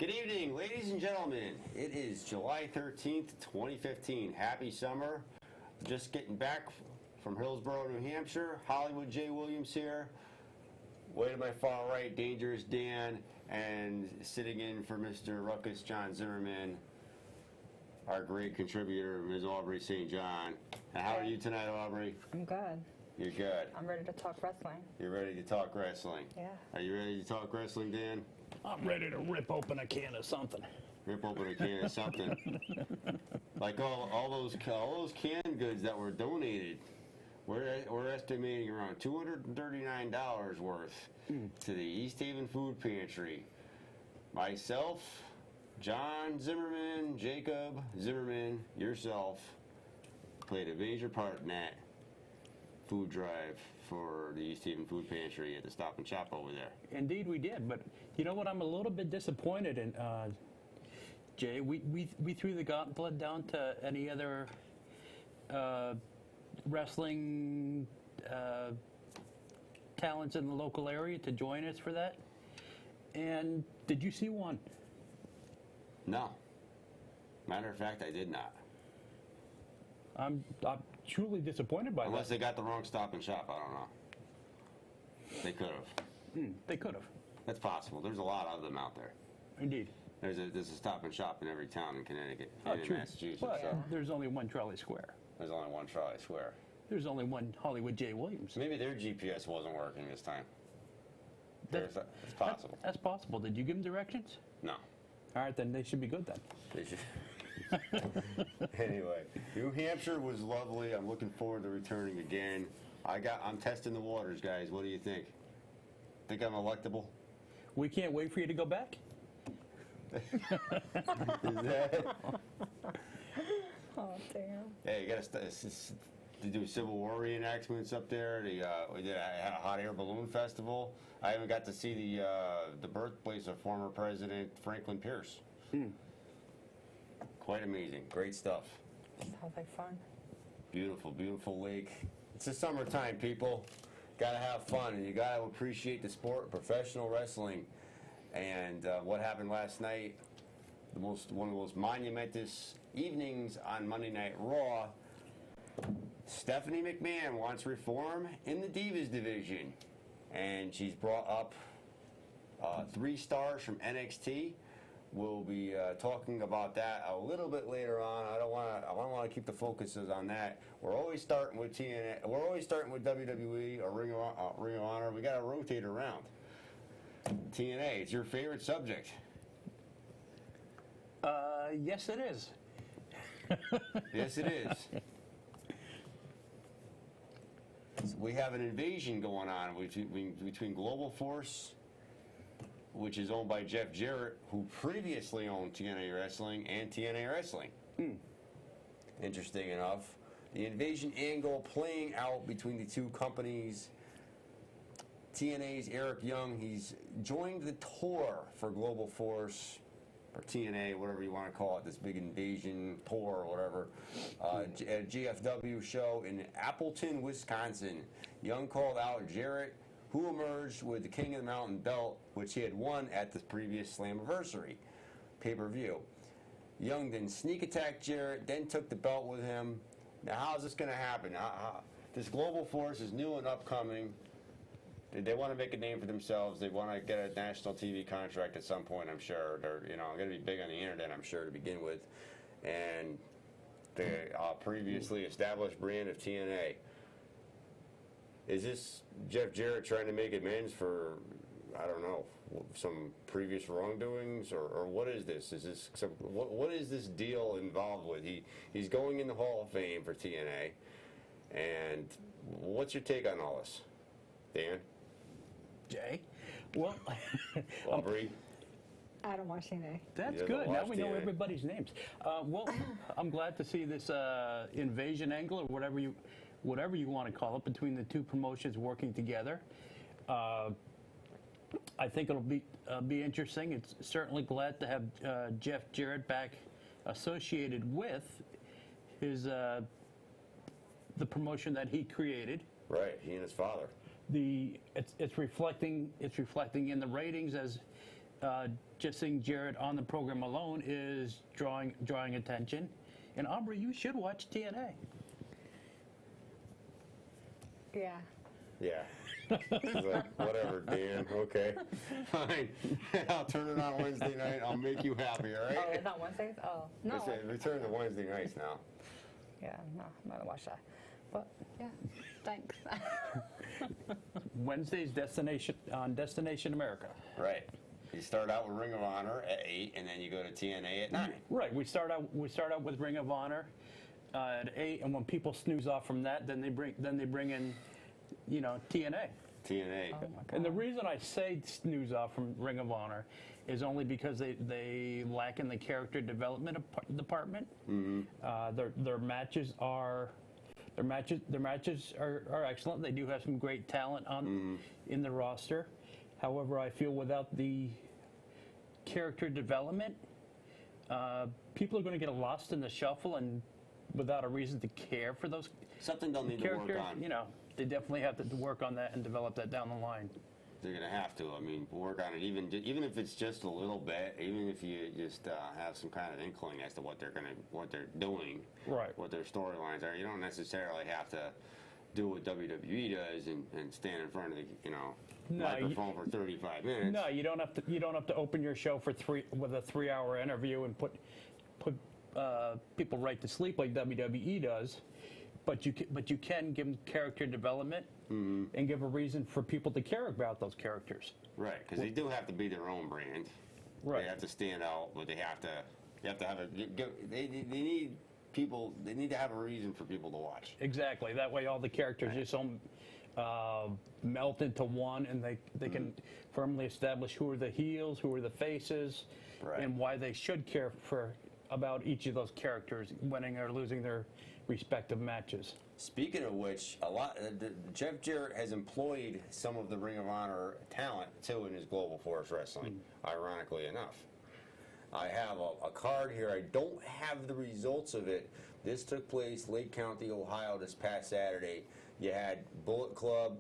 Good evening, ladies and gentlemen. It is July 13th, 2015. Happy summer. Just getting back from Hillsborough, New Hampshire. Hollywood J. Williams here. Way to my far right, Dangerous Dan. And sitting in for Mr. Ruckus John Zimmerman, our great contributor, Ms. Aubrey St. John. And how are you tonight, Aubrey? I'm good. You're good. I'm ready to talk wrestling. You're ready to talk wrestling? Yeah. Are you ready to talk wrestling, Dan? I'm ready to rip open a can of something. Rip open a can of something. Like all those canned goods that were donated. We're estimating around $239 worth to the East Haven Food Pantry. Myself, John Zimmerman, Jacob Zimmerman, yourself, played a major part in that food drive for the East Haven Food Pantry at the Stop and Shop over there. Indeed, we did. But you know what? I'm a little bit disappointed in, Jay. We threw the gauntlet down to any other wrestling talents in the local area to join us for that. And did you see one? No. Matter of fact, I did not. I'm truly disappointed by Unless that. they got the wrong Stop and Shop, I don't know. They could have. They could have. That's possible. There's a lot of them out there. Indeed. There's a Stop and Shop in every town in Connecticut Oh, and in true. Massachusetts. Well, So there's only one Charlie Square. there's only one Charlie Square. There's only one Hollywood J. Williams. Maybe their GPS wasn't working this time. It's possible. That's possible. Did you give them directions? No. All right, then they should be good then. They should. Anyway, New Hampshire was lovely. I'm looking forward to returning again. I'm testing the waters, guys. What do you think? Think I'm electable? We can't wait for you to go back. Is that? Oh, damn. Hey, you got to do Civil War reenactments up there. We had a hot air balloon festival. I even got to see the birthplace of former President Franklin Pierce. Quite amazing. Great stuff. Sounds like fun. Beautiful, beautiful lake. It's the summertime, people. Got to have fun, and you got to appreciate the sport of professional wrestling. And what happened last night, one of the most monumentous evenings on Monday Night Raw. Stephanie McMahon wants reform in the Divas division, and she's brought up 3 stars from NXT. We'll be talking about that a little bit later on. I don't want to keep the focuses on that. We're always starting with TNA. We're always starting with WWE or Ring of Honor. We got to rotate around. TNA, it's your favorite subject. Yes, it is. Yes, it is. So we have an invasion going on between Global Force, which is owned by Jeff Jarrett, who previously owned TNA Wrestling, and TNA Wrestling. Interesting enough. The invasion angle playing out between the two companies. TNA's Eric Young, he's joined the tour for Global Force, or TNA, whatever you want to call it, this big invasion tour or whatever, at a GFW show in Appleton, Wisconsin. Young called out Jarrett, who emerged with the King of the Mountain belt, which he had won at the previous Slammiversary pay-per-view. Young then sneak attacked Jarrett, then took the belt with him. Now, how is this going to happen? This Global Force is new and upcoming. They want to make a name for themselves. They want to get a national TV contract at some point, I'm sure. They're going to be big on the internet, I'm sure, to begin with. And the previously established brand of TNA. Is this Jeff Jarrett trying to make amends for, I don't know, some previous wrongdoings, or what is this? Is this what is this deal involved with? He's going in the Hall of Fame for TNA, and what's your take on all this, Dan? Jay? Well, Aubrey? I don't watch TNA. that's Yeah, good. the Now watch we know TNA. everybody's names. Well, I'm glad to see this invasion angle, or whatever you want to call it, between the two promotions working together. I think it'll be interesting. It's certainly glad to have Jeff Jarrett back associated with his the promotion that he created. Right, he and his father. It's reflecting in the ratings, as just seeing Jarrett on the program alone is drawing attention. And Aubrey, you should watch TNA. Yeah. Yeah. He's like, whatever, Dan. Okay. Fine. I'll turn it on Wednesday night. I'll make you happy, all right? Oh, it's not Wednesdays? Oh, no. It's return to Wednesday nights now. Yeah, no, I'm not gonna watch that. But, yeah, thanks. Wednesday's Destination America. Right. You start out with Ring of Honor at 8, and then you go to TNA at 9. Right. We start out with Ring of Honor at 8, and when people snooze off from that, then they bring in, TNA. TNA. Oh, my And the God. reason I say snooze off from Ring of Honor is only because they lack in the character development department. Their matches are excellent. They do have some great talent in the roster. However, I feel without the character development, people are going to get lost in the shuffle and without a reason to care for those Something they'll need to work characters. on. They definitely have to work on that and develop that down the line. They're going to have to. I mean, work on it, even if it's just a little bit, even if you just have some kind of inkling as to what they're doing, Right. what their storylines are. You don't necessarily have to do what WWE does and stand in front of the microphone for 35 minutes. No, you don't have to open your show with a 3-hour interview and put people right to sleep like WWE does. But you can give them character development and give a reason for people to care about those characters. Right, because they do have to be their own brand. Right. They have to stand out, but they have to have they need people. They need to have a reason for people to watch. Exactly. That way, all the characters just don't melt into one, and they can firmly establish who are the heels, who are the faces, Right. and why they should care about each of those characters winning or losing their respective matches. Speaking of which, Jeff Jarrett has employed some of the Ring of Honor talent too in his Global Force Wrestling. Ironically enough, I have a card here. I don't have the results of it. This took place Lake County, Ohio, this past Saturday. You had Bullet Club,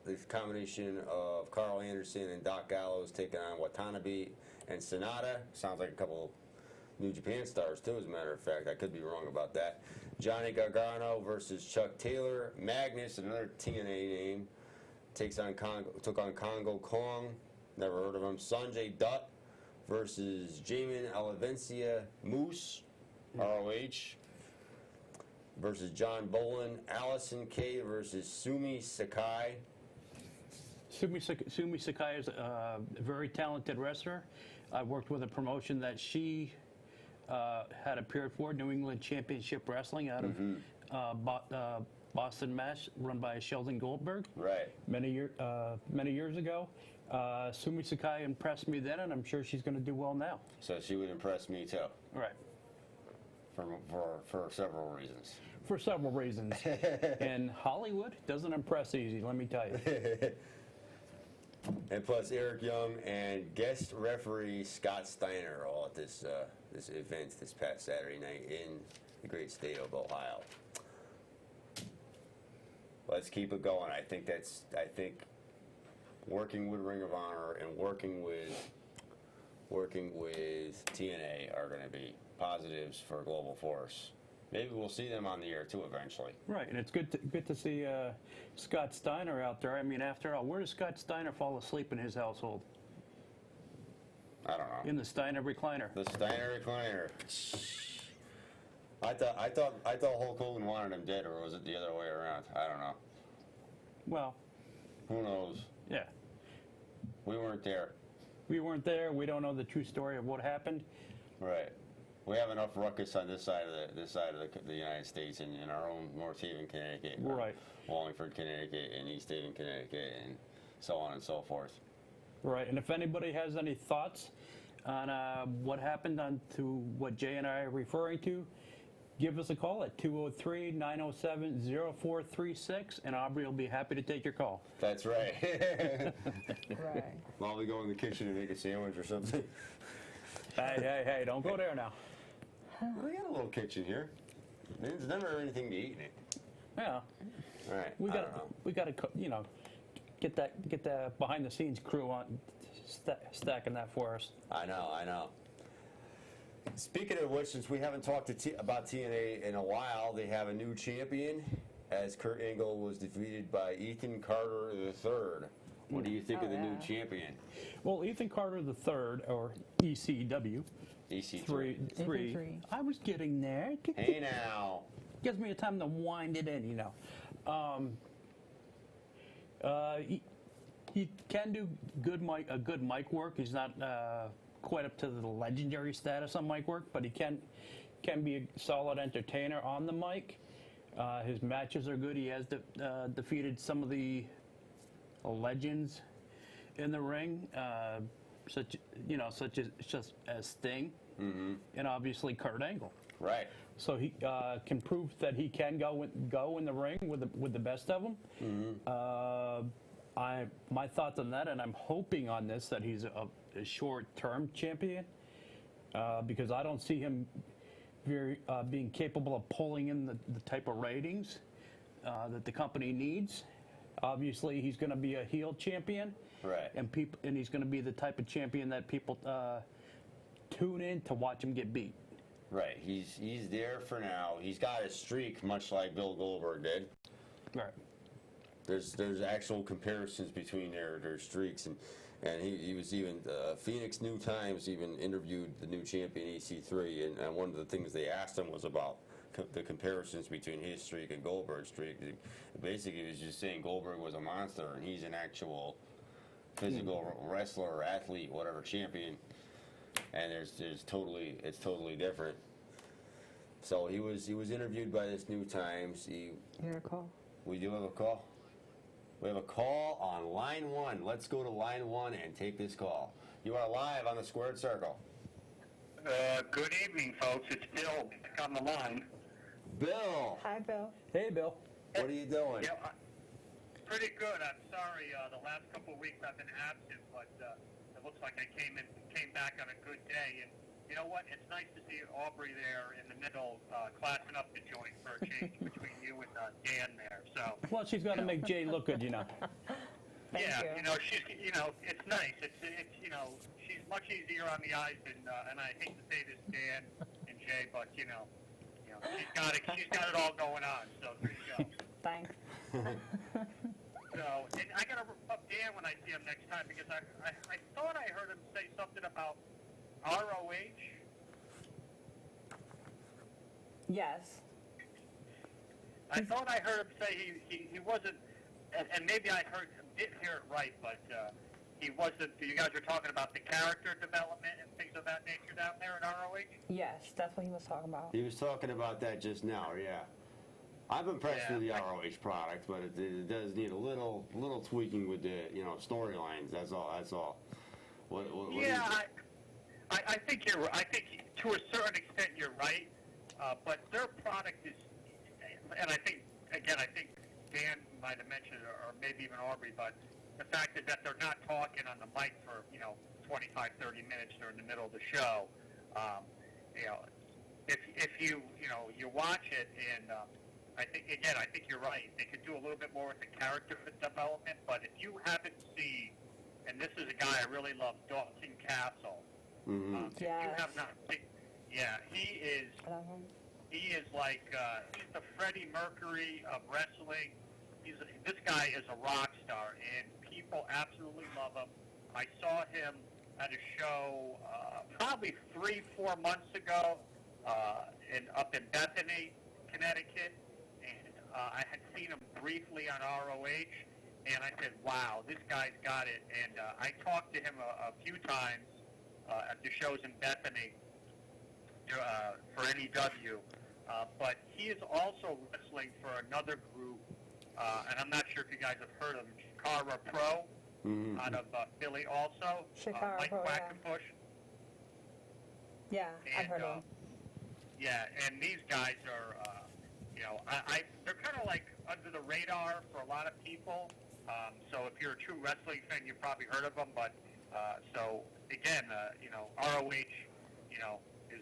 the combination of Carl Anderson and Doc Gallows taking on Watanabe and Sonata. Sounds like a couple New Japan stars too, as a matter of fact. I could be wrong about that. Johnny Gargano versus Chuck Taylor. Magnus, another TNA name, took on Congo Kong. Never heard of him. Sanjay Dutt versus Jamin Alavencia Moose, ROH, versus John Bolin. Allison Kay versus Sumi Sakai. Sumi Sakai is a very talented wrestler. I worked with a promotion that she had appeared for, New England Championship Wrestling, out of Boston, Mass, run by Sheldon Goldberg. Right. Many years ago. Sumi Sakai impressed me then, and I'm sure she's going to do well now. So she would impress me too, Right. for several reasons. For several reasons. And Hollywood doesn't impress easy, let me tell you. And plus Eric Young and guest referee Scott Steiner all at this event this past Saturday night in the great state of Ohio. Let's keep it going. I think working with Ring of Honor and working with TNA are going to be positives for Global Force. Maybe we'll see them on the air too eventually. Right, and it's good to see Scott Steiner out there. I mean, after all, where does Scott Steiner fall asleep in his household? I don't know. In the Steiner recliner. The Steiner recliner. I thought Hulk Hogan wanted him dead, or was it the other way around? I don't know. Well, Who knows? yeah. We weren't there. We weren't there. We don't know the true story of what happened. Right. We have enough ruckus on this side of the United States and in our own North Haven, Connecticut, Right. Wallingford, Connecticut, and East Haven, Connecticut, and so on and so forth. Right, and if anybody has any thoughts on what happened to what Jay and I are referring to, give us a call at 203-907-0436, and Aubrey will be happy to take your call. That's right. Right. While we go in the kitchen and make a sandwich or something. Hey, don't go there now. We got a little kitchen here. There's never anything to eat in it. Yeah, All right. we I got don't know. get that behind the scenes crew on stacking that for us. I know. Speaking of which, since we haven't talked about TNA in a while, they have a new champion, as Kurt Angle was defeated by Ethan Carter III. What do you think of the new champion? Well, Ethan Carter III, or ECW, EC3. three. Three. I was getting there. Hey now. Gives me a time to wind it in, you know. He can do good mic work. He's not quite up to the legendary status on mic work, but he can be a solid entertainer on the mic. His matches are good. He has defeated some of the legends in the ring, such as Sting, and obviously Kurt Angle. Right. So he can prove that he can go in the ring with the best of them. My thoughts on that, and I'm hoping on this that he's a short-term champion, because I don't see him being capable of pulling in the type of ratings that the company needs. Obviously, he's going to be a heel champion, Right. and he's going to be the type of champion that people tune in to watch him get beat. Right. He's there for now. He's got a streak, much like Bill Goldberg did. Right. There's actual comparisons between their streaks, and he was even Phoenix New Times even interviewed the new champion EC3, and one of the things they asked him was about the comparisons between his streak and Goldberg's streak. Basically, he was just saying Goldberg was a monster, and he's an actual physical wrestler or athlete, whatever, champion. And it's totally different. So he was interviewed by this New Times. You hear a call? We do have a call. We have a call on line 1. Let's go to line 1 and take this call. You are live on the Squared Circle. Good evening, folks. It's Bill back on the line. Bill, Hi, Bill. Hey, Bill. what are you doing? Yeah, pretty good. I'm sorry. The last couple of weeks I've been absent, but it looks like I came back on a good day. And you know what? It's nice to see Aubrey there in the middle, classing up the joint for a change between you and Dan there. So. Well, she's got to make Jay look good, you know. Thank Yeah, you. she's, it's nice. It's, she's much easier on the eyes than, and I hate to say this, Dan and Jay, but she's got it all going on. So there you go. Thanks. So, and I gotta up Dan when I see him next time, because I thought I heard him say something about ROH. Yes. I thought I heard him say he wasn't, and maybe I didn't hear it right, but he wasn't. You guys were talking about the character development and things of that nature down there at ROH. Yes, that's what he was talking about. He was talking about that just now. Yeah, I'm impressed with the ROH product, but it does need a little tweaking with the storylines. That's all. What Yeah, I think you're. I think to a certain extent you're right, but their product is, and I think Dan might have mentioned it, or maybe even Aubrey, but the fact is that they're not talking on the mic for 25, 30 minutes during the middle of the show. If you watch it, and I think you're right. They could do a little bit more with the character development, but if you haven't seen, and this is a guy I really love, Dalton Castle. If you have not seen, he is. He is like he's the Freddie Mercury of wrestling. This guy is a rock star, and people absolutely love him. I saw him at a show probably 3-4 months ago up in Bethany, Connecticut, and I had seen him briefly on ROH, and I said, wow, this guy's got it. And I talked to him a few times at the shows in Bethany for NEW, but he is also wrestling for another group, and I'm not sure if you guys have heard of him, Shikara Pro, out of Philly also. Shikara Mike Pro, Quackenbush. Yeah, I've heard of him. Yeah, and these guys are, they're kind of like under the radar for a lot of people. So if you're a true wrestling fan, you've probably heard of them. But so again, ROH,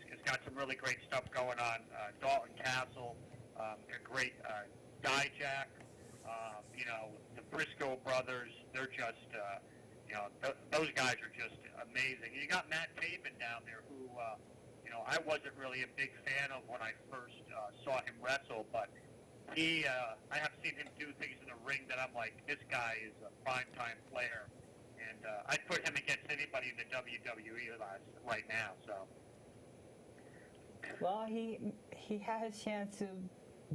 has got some really great stuff going on. Dalton Castle, they're great. Dijak, the Briscoe brothers, they're just, those guys are just amazing. You got Matt Taven down there, who I wasn't really a big fan of when I first saw him wrestle, but I have seen him do things in the ring that I'm like, this guy is a prime-time player. And I'd put him against anybody in the WWE right now. So. Well, he had his chance to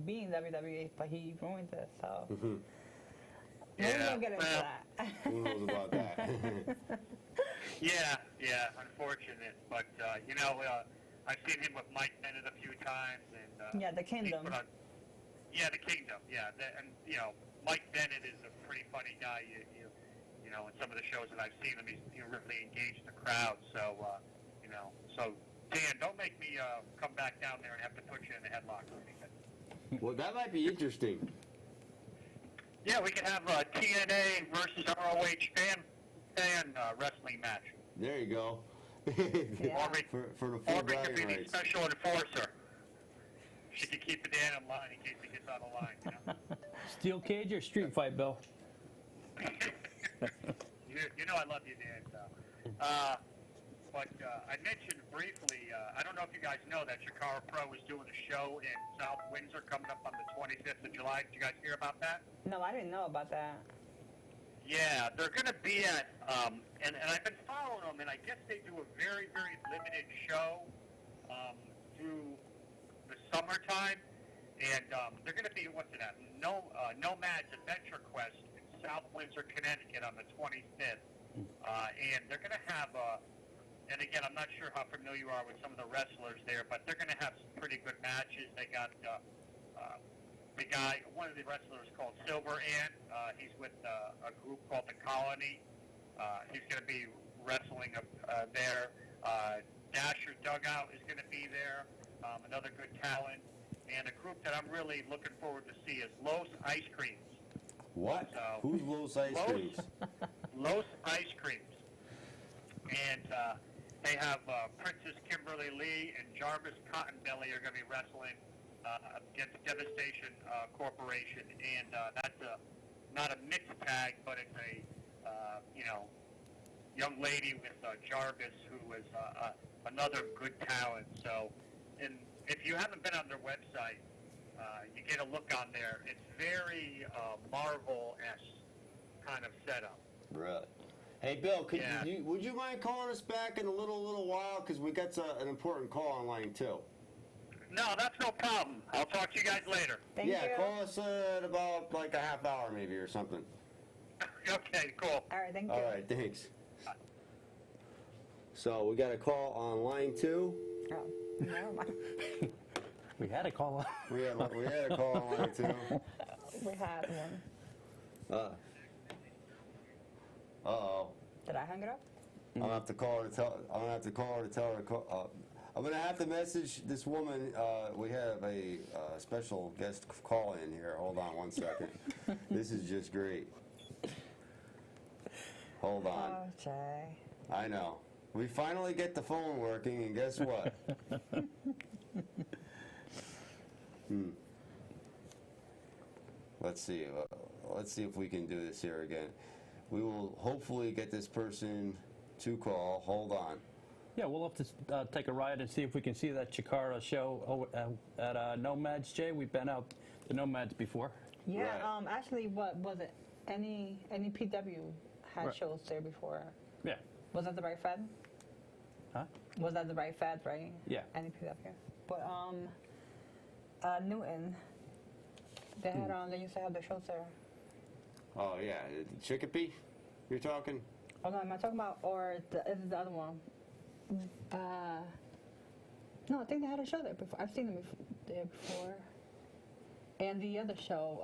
be in WWE, but he ruined it. So we won't get into that. Who knows about that? Yeah, unfortunate. But I've seen him with Mike Bennett a few times, and yeah, the Kingdom. The Kingdom. Yeah, and Mike Bennett is a pretty funny guy. In some of the shows that I've seen him, he's really engaged the crowd. So so Dan, don't make me come back down there and have to put you in a headlock or anything. Well, that might be interesting. Yeah, we could have a TNA versus ROH fan wrestling match. There you go. Yeah. Aubrey, for the full Aubrey could be bragging the rights. special enforcer. She could keep the Dan in line in case he gets out of line. Steel cage or street fight, Bill? You know I love you, Dan. So. But I mentioned briefly, I don't know if you guys know that Chikara Pro is doing a show in South Windsor coming up on the 25th of July. Did you guys hear about that? No, I didn't know about that. Yeah, they're going to be at, and I've been following them, and I guess they do a very, very limited show through the summertime, and they're going to be, what's it at, Nomad's Adventure Quest in South Windsor, Connecticut on the 25th, and they're going to have, and again, I'm not sure how familiar you are with some of the wrestlers there, but they're going to have some pretty good matches. They got the guy, one of the wrestlers called Silver Ant. He's with a group called The Colony. He's going to be wrestling there. Dasher Dugout is going to be there. Another good talent. And a group that I'm really looking forward to see is Los Ice Creams. What? So, Who's Los Ice Creams? Los Ice Creams. And they have Princess Kimberly Lee and Jarvis Cottonbelly are going to be wrestling against Devastation Corporation, and that's not a mixed tag, but it's a young lady with Jarvis, who is another good talent. So, and if you haven't been on their website, you get a look on there. It's very Marvel-esque kind of setup. Right. Hey, Bill, Yeah. would you mind calling us back in a little while? Because we got an important call on line 2. No, that's no problem. I'll talk to you guys later. Thank you. Call us at about like a half hour maybe or something. Okay, cool. All right, thank you. All right, thanks. So we got a call on line 2. Oh, never mind. We had a call. We had a call on line 2. We had one. Uh-oh. Did I hang it up? I'm gonna have to call her to tell. I'm gonna have to call her to tell her. I'm gonna have to message this woman. We have a special guest call in here. Hold on one second. This is just great. Hold on. Oh, Jay. I know. We finally get the phone working, and guess what? Let's see. Let's see if we can do this here again. We will hopefully get this person to call. Hold on. Yeah, we'll have to take a ride and see if we can see that Chikara show at Nomads, Jay. We've been out to Nomads before. Yeah, Right. actually, what was it? Any PW had Right. shows there before. Yeah. Was that the right Fed? Huh? Was that the right Fed, right? Yeah. Any PW. But Newton, they had they used to have the shows there. Oh yeah, Chicopee. You're talking? Oh no, am I talking about is it the other one? No, I think they had a show there before. I've seen them there before. And the other show,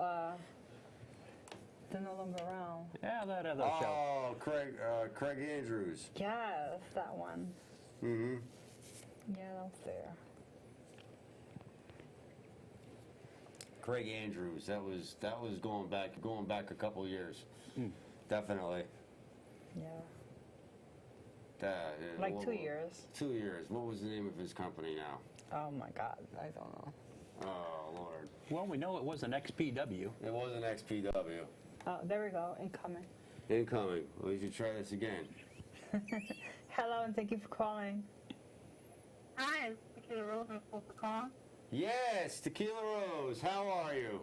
they're no longer around. Yeah, that other show. Oh, Craig Andrews. Yes, that one. Mm-hmm. Yeah, that was there. Craig Andrews. That was going back a couple years. Definitely. Yeah. Like 2 years. 2 years. What was the name of his company now? Oh my God, I don't know. Oh Lord. Well, we know it was an XPW. It was an XPW. Oh, there we go, incoming. Incoming. We should try this again. Hello, and thank you for calling. Hi, is Tequila Rose I'm supposed to call? Yes, Tequila Rose, how are you?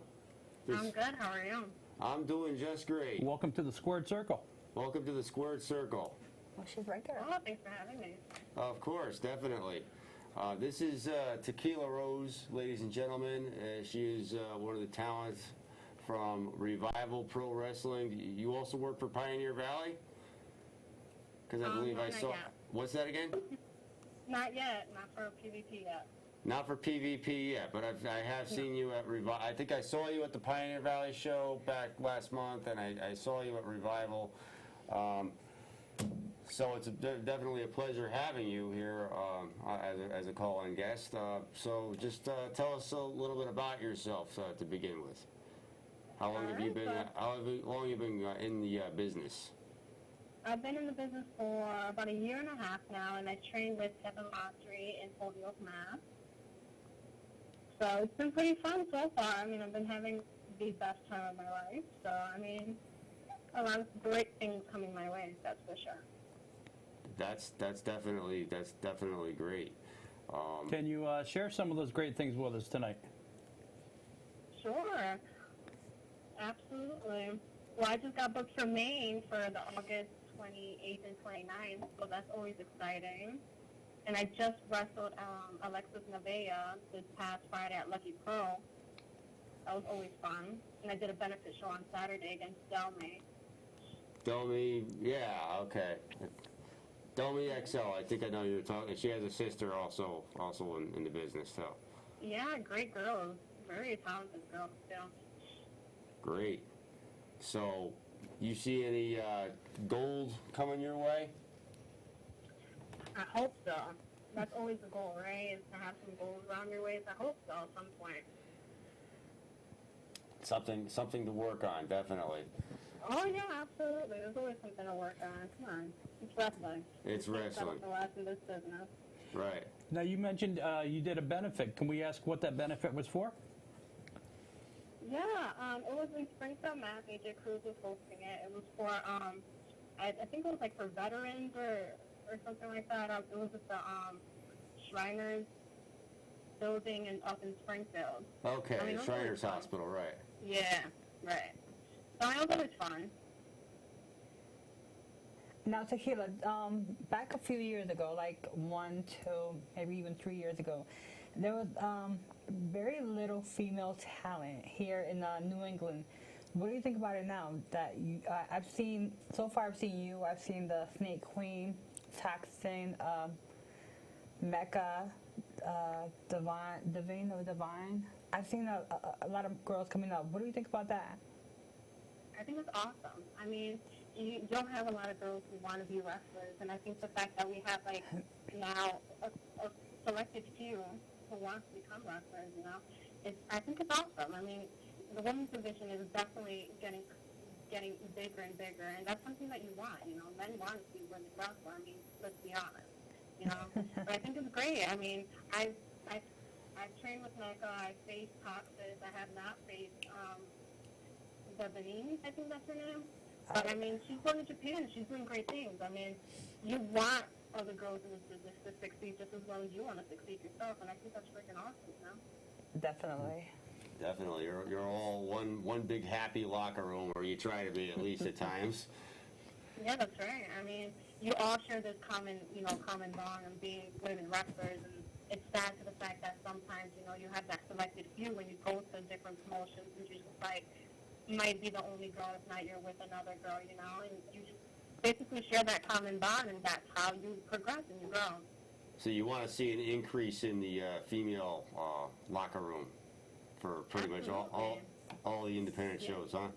I'm good, how are you? I'm doing just great. Welcome to the Squared Circle. Welcome to the Squared Circle. Oh, she's right there. Oh, thanks for having me. Of course, definitely. This is Tequila Rose, ladies and gentlemen. She is one of the talents from Revival Pro Wrestling. You also work for Pioneer Valley? Because I believe I not saw. yet. What's that again? Not yet, not for PvP yet. Not for PvP yet, but I have seen you at Revival. I think I saw you at the Pioneer Valley show back last month, and I saw you at Revival. So it's definitely a pleasure having you here as a call-in guest. So just tell us a little bit about yourself to begin with. How long have you been? How long have you been in the business? I've been in the business for about a year and a half now, and I trained with Kevin Austri in Holyoke, Mass. So it's been pretty fun so far. I mean, I've been having the best time of my life. So, I mean, a lot of great things coming my way, that's for sure. That's definitely great. Can you share some of those great things with us tonight? Sure. Absolutely. Well, I just got booked for Maine for the August 28th and 29th, so that's always exciting. And I just wrestled Alexis Nevaeh this past Friday at Lucky Pro. That was always fun. And I did a benefit show on Saturday against Delme. Delme, yeah, okay. Delme XL, I think I know you're talking. She has a sister also in the business, so. Yeah, great girl. Very talented girl, still. Great. So, you see any gold coming your way? I hope so. That's always the goal, right? Is to have some goals around your waist. I hope so at some point. Something to work on, definitely. Oh, yeah, absolutely. There's always something to work on. Come on. It's wrestling. It's wrestling. The last in this business. Right. Now, you mentioned you did a benefit. Can we ask what that benefit was for? Yeah, it was in Springfield, Mass. AJ Cruz was hosting it. It was for, I think it was like for veterans or something like that. It was at the Shriners building up in Springfield. Okay, I mean, it was Shriners always fun. Hospital, right. Yeah, right. So it was always fun. Now, Tequila, back a few years ago, like 1, 2, maybe even 3 years ago, there was very little female talent here in New England. What do you think about it now? That I've seen you, I've seen the Snake Queen, Saxon, Mecca, Divine. I've seen a lot of girls coming up. What do you think about that? I think it's awesome. I mean, you don't have a lot of girls who want to be wrestlers, and I think the fact that we have, like, now a selected few who want to become wrestlers, you know, I think it's awesome. I mean, the women's division is definitely getting bigger and bigger, and that's something that you want, you know. Men want to see women wrestle. I mean, let's be honest, you know. But I think it's great. I mean, I've trained with Mecca. I've faced Toxis. I have not faced Bebanini, I think that's her name. But, I mean, she's going to Japan. She's doing great things. I mean, you want other girls in this business to succeed just as well as you want to succeed yourself, and I think that's freaking awesome, you know? Definitely. Definitely. You're all one big happy locker room, or you try to be at least at times. Yeah, that's right. I mean, you all share this common bond of being women wrestlers, and it's sad to the fact that sometimes, you know, you have that selected few when you go to different promotions, and you're just like, you might be the only girl, if not you're with another girl, you know, and you just basically share that common bond, and that's how you progress and you grow. So you want to see an increase in the female locker room for pretty much all the independent shows, huh?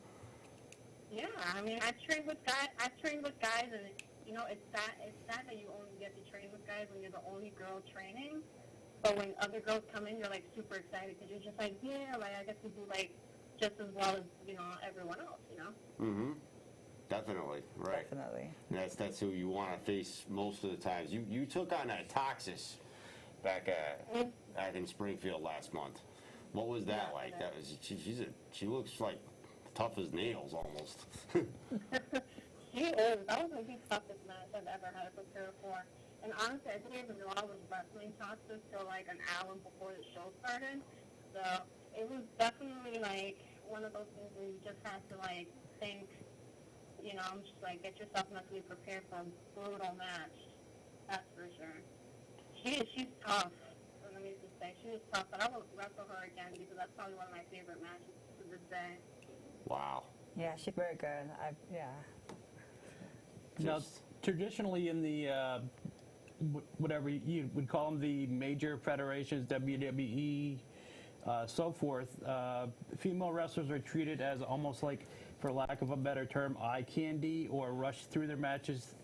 Yeah, I mean, I've trained with guys, and you know, it's sad that you only get to train with guys when you're the only girl training. But when other girls come in, you're like super excited because you're just like, yeah, like I get to do like just as well as, you know, everyone else, you know. Mm-hmm. Definitely, right. Definitely. That's who you want to face most of the times. You took on that Toxis back in Springfield last month. What was that like? That was she looks like tough as nails almost. She is. That was like the toughest match I've ever had to prepare for. And honestly, I didn't even know I was wrestling toxic till like an hour before the show started. So it was definitely like one of those things where you just have to like think, you know, I'm just like get yourself mentally prepared for a brutal match. That's for sure. She's tough. Let me just say, she is tough. But I will wrestle her again because that's probably one of my favorite matches to this day. Wow. Yeah, she's very good. Yeah. Now, Just- traditionally in the whatever you would call them, the major federations, WWE, so forth, female wrestlers are treated as almost like, for lack of a better term, eye candy, or rush through their matches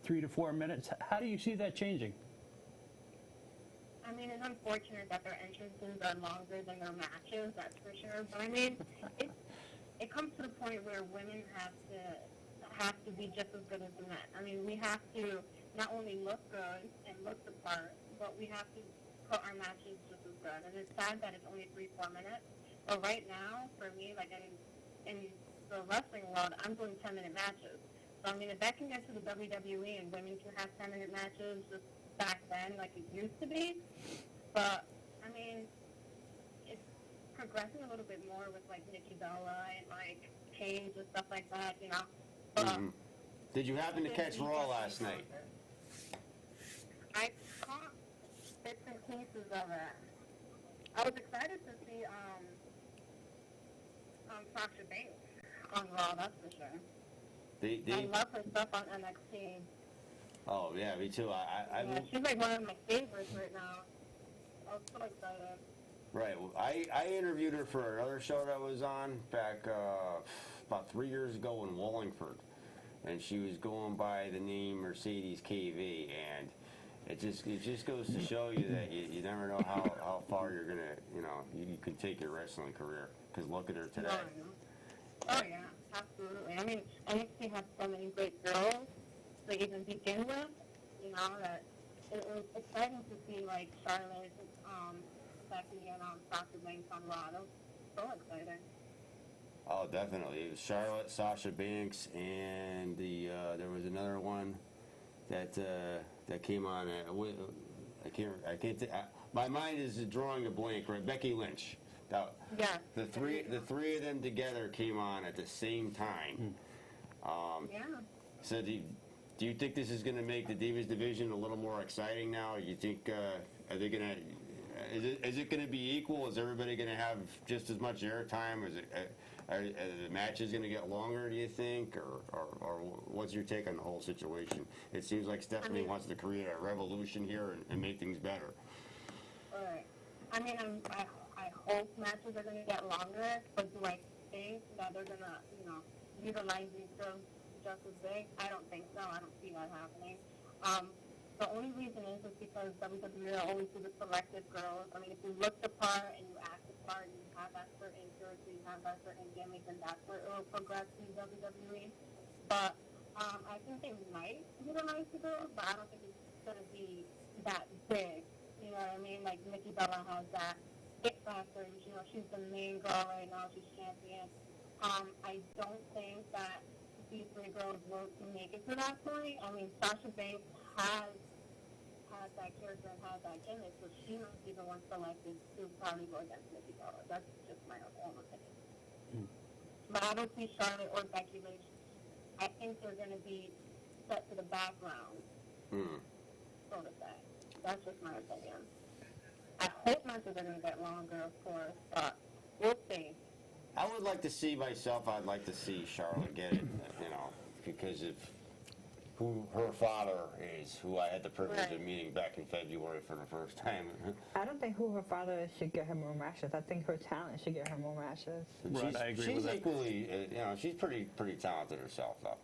3 to 4 minutes. How do you see that changing? I mean, it's unfortunate that their entrances are longer than their matches, that's for sure. But I mean, it comes to the point where women have to be just as good as the men. I mean, we have to not only look good and look the part, but we have to put our matches just as good. And it's sad that it's only 3-4 minutes. But right now, for me, like in the wrestling world, I'm doing 10-minute matches. So I mean, if that can get to the WWE and women can have 10-minute matches just back then, like it used to be. But I mean, it's progressing a little bit more with like Nikki Bella and like Paige and stuff like that, you know. But Mhm. Did you happen to catch Raw last night? I caught bits and pieces of it. I was excited to see Sasha Banks on Raw, that's for sure. I love her stuff on NXT. Oh yeah, me too. Yeah, she's like one of my favorites right now. I was so excited. Right. Well, I interviewed her for another show that I was on back about 3 years ago in Wallingford, and she was going by the name Mercedes KV, and it just goes to show you that you never know how far you're gonna you can take your wrestling career. Because look at her today. Oh yeah, absolutely. I mean, NXT has so many great girls to even begin with. You know that it was exciting to see like Charlotte, Becky, and Sasha Banks on Raw. That was so exciting. Oh, definitely. It was Charlotte, Sasha Banks, and there was another one that came on. I can't. My mind is drawing a blank. Right, Becky Lynch. Yeah. The three of them together came on at the same time. Yeah. So do you think this is going to make the Divas division a little more exciting now? You think are they going to? Is it going to be equal? Is everybody going to have just as much airtime? Are the matches going to get longer? Do you think, or what's your take on the whole situation? It seems like Stephanie wants to create a revolution here and make things better. Right. I mean, I hope matches are going to get longer, but do I think that they're going to, utilize these girls just as big? I don't think so. I don't see that happening. The only reason is because WWE always do the selected girls. I mean, if you look the part and you act the part and you have that certain character, you have that certain gimmick, and that's where it will progress in WWE. But I think they might utilize the girls, but I don't think it's going to be that big. You know what I mean? Like Nikki Bella has that it factor. She's the main girl right now. She's champion. I don't think that these three girls will make it to that point. I mean, Sasha Banks has that character and has that gimmick, so she must be the one selected to probably go against Nikki Bella. That's just my own opinion. But I don't see Charlotte or Becky Lynch. I think they're going to be set to the background, so to say. That's just my opinion. I hope matches are going to get longer, of course, but we'll see. I would like to see myself. I'd like to see Charlotte get it, because of who her father is, who I had the privilege of meeting back in February for the first time. I don't think who her father is should get her more matches. I think her talent should get her more matches. Right, I agree she's with that. equally, she's pretty talented herself, though.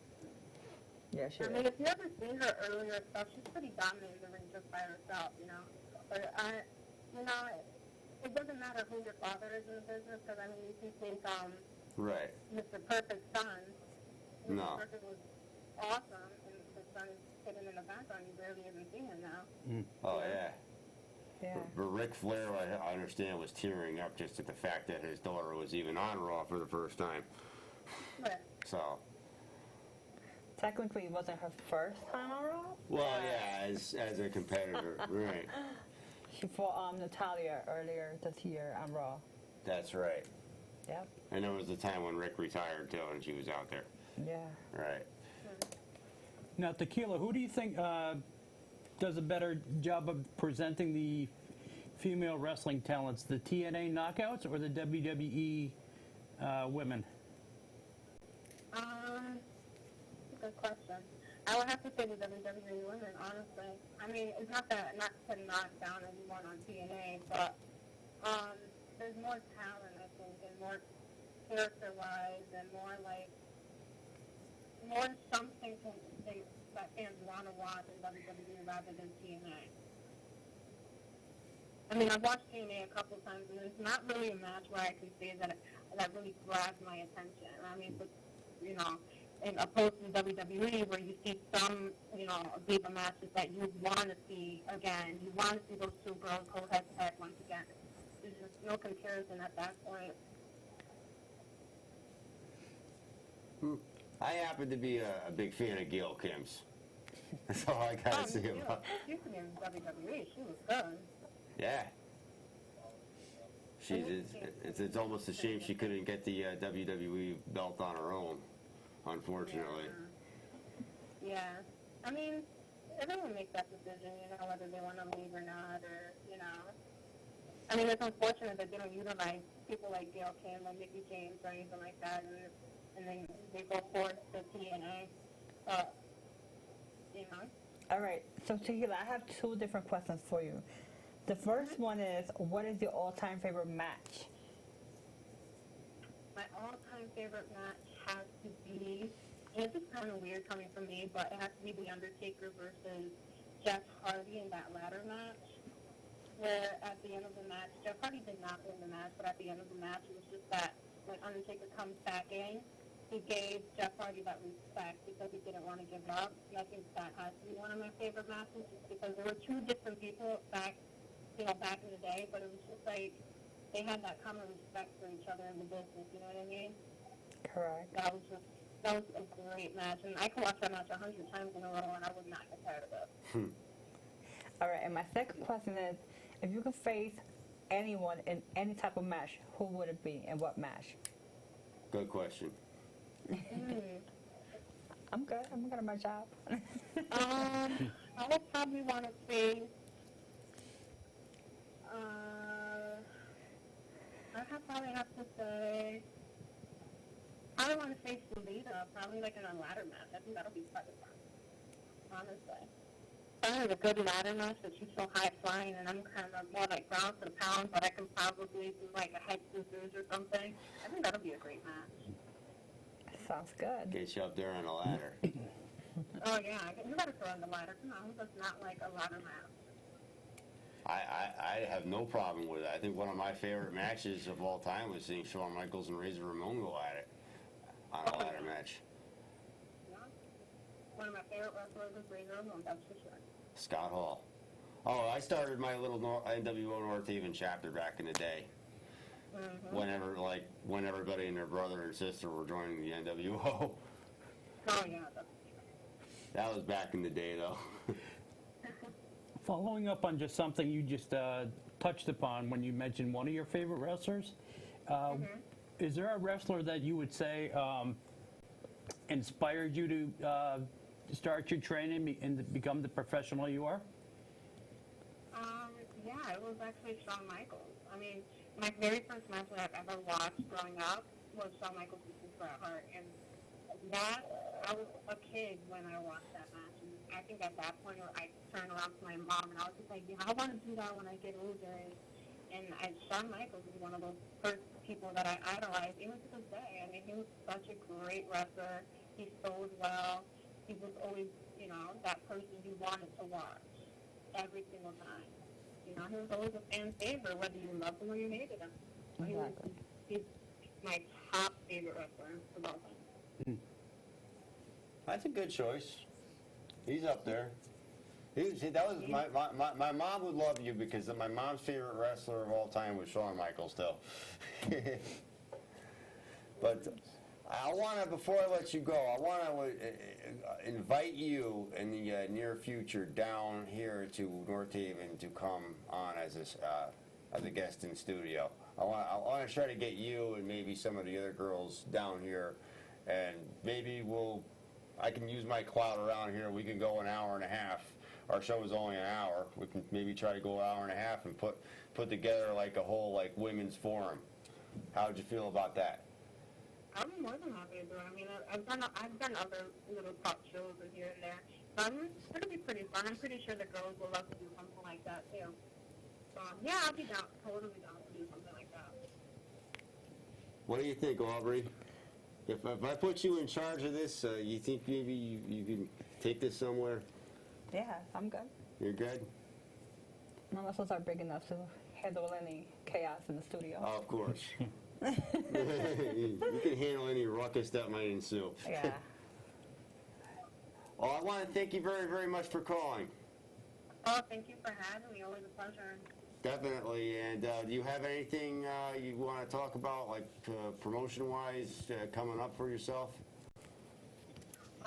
Yeah, she I is. mean, if you ever seen her earlier stuff, she's pretty dominant in the ring just by herself, But, it doesn't matter who your father is in the business, because, I mean, if you think, Right. Mr. Perfect's son, No. Mr. Perfect was awesome, and his son is hidden in the background, you barely even see him now. Oh yeah. Yeah. But Ric Flair, I understand, was tearing up just at the fact that his daughter was even on Raw for the first time. But, So, technically it wasn't her first time on Raw. Well, yeah, as a competitor, right. She fought Natalia earlier this year on Raw. That's right. Yep. And there was a time when Rick retired too, and she was out there. Yeah. Right. Now, Tequila, who do you think does a better job of presenting the female wrestling talents, the TNA Knockouts or the WWE women? That's a good question. I would have to say the WWE women, honestly. I mean, it's not to knock down anyone on TNA, but there's more talent, I think, and more character-wise, and more something that fans want to watch in WWE rather than TNA. I mean, I've watched TNA a couple times, and it's not really a match where I can say that really grabs my attention. I mean, but, in opposed to WWE, where you see some, diva matches that you want to see again. You want to see those two girls go head-to-head once again. There's just no comparison at that point. I happen to be a big fan of Gail Kim's. That's all I gotta say about. She used to be in WWE. She was good. Yeah. It's almost a shame she couldn't get the WWE belt on her own, unfortunately. Yeah. I mean, everyone makes that decision, whether they want to leave or not, or, I mean, it's unfortunate that they don't utilize people like Gail Kim or Mickey James or anything like that, and then they go forth to TNA. But, All right. So Tequila, I have two different questions for you. The first one is, what is your all-time favorite match? My all-time favorite match has to be, and it's just kind of weird coming from me, but it has to be The Undertaker versus Jeff Hardy in that ladder match, where at the end of the match, Jeff Hardy did not win the match, but at the end of the match, it was just that when Undertaker comes back in, he gave Jeff Hardy that respect because he didn't want to give up. And I think that has to be one of my favorite matches, just because there were two different people back in the day, but it was just like they had that common respect for each other in the business, you know what I mean? Correct. That was a great match, and I could watch that match 100 times in a row, and I would not get tired of it. All right, and my second question is, if you could face anyone in any type of match, who would it be and what match? Good question. I'm good. I'm good at my job. I would probably want to face. Probably have to say. I would want to face Lita, probably like in a ladder match. I think that'll be quite fun. Honestly. Probably a good ladder match, but she's so high flying, and I'm kind of more like ground for the pound, but I can probably do like a head scissors or something. I think that'll be a great match. Sounds good. Get you up there on a ladder. Oh yeah, you gotta throw on the ladder. Come on, who does not like a ladder match? I have no problem with it. I think one of my favorite matches of all time was seeing Shawn Michaels and Razor Ramon go at it on a ladder match. Yeah. One of my favorite wrestlers is Razor Ramon, that's for sure. Scott Hall. Oh, I started my little NWO North Haven chapter back in the day. Mm-hmm. When everybody and their brother and sister were joining the NWO. Oh yeah, that's That was back in the day, though. Following up on just something you just touched upon when you mentioned one of your favorite wrestlers, is there a wrestler that you would say inspired you to start your training and become the professional you are? Yeah, it was actually Shawn Michaels. I mean, my very first match that I've ever watched growing up was Shawn Michaels versus Bret Hart, and I was a kid when I watched that match, and I think at that point I turned around to my mom and I was just like, yeah, I want to do that when I get older, and Shawn Michaels was one of those first people that I idolized, even to this day. I mean, he was such a great wrestler. He sold well. He was always, that person you wanted to watch every single time. He was always a fan favorite, whether you loved him or you hated him. Exactly. He's my top favorite wrestler of all time. That's a good choice. He's up there. That was my mom would love you because my mom's favorite wrestler of all time was Shawn Michaels, still. But I want to, before I let you go, I want to invite you in the near future down here to North Haven to come on as a guest in studio. I want to try to get you and maybe some of the other girls down here, and maybe I can use my clout around here. We can go an hour and a half. Our show is only an hour. We can maybe try to go an hour and a half and put together like a whole like women's forum. How would you feel about that? I'm more than happy to do it. I mean, I've done other little pop shows here and there. So it'll be pretty fun. I'm pretty sure the girls will love to do something like that too. So yeah, I'll be down, totally down to do something like that. What do you think, Aubrey? If I put you in charge of this, you think maybe you can take this somewhere? Yeah, I'm good. You're good? My muscles are big enough to handle any chaos in the studio. Oh, of course. You can handle any ruckus that might ensue. Yeah. Well, I want to thank you very, very much for calling. Oh, thank you for having me. Always a pleasure. Definitely. And do you have anything you want to talk about, like promotion-wise, coming up for yourself?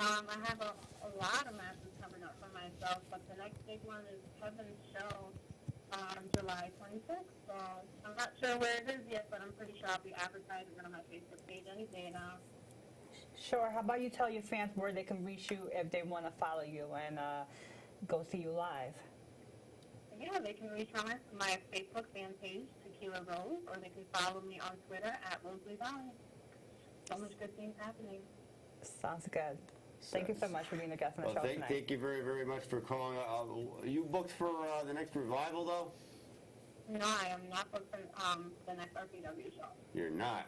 I have a lot of matches coming up for myself, but the next big one is Kevin's show on July 26th. So I'm not sure where it is yet, but I'm pretty sure I'll be advertising it on my Facebook page any day now. Sure. How about you tell your fans where they can reach you if they want to follow you and go see you live? Yeah, they can reach my Facebook fan page, Tequila Rose, or they can follow me on Twitter at Rosee Valley. So much good things happening. Sounds good. Thank you so much for being a guest on the show tonight. Thank you very, very much for calling. You booked for the next revival, though? No, I am not booked for the next RPW show. You're not?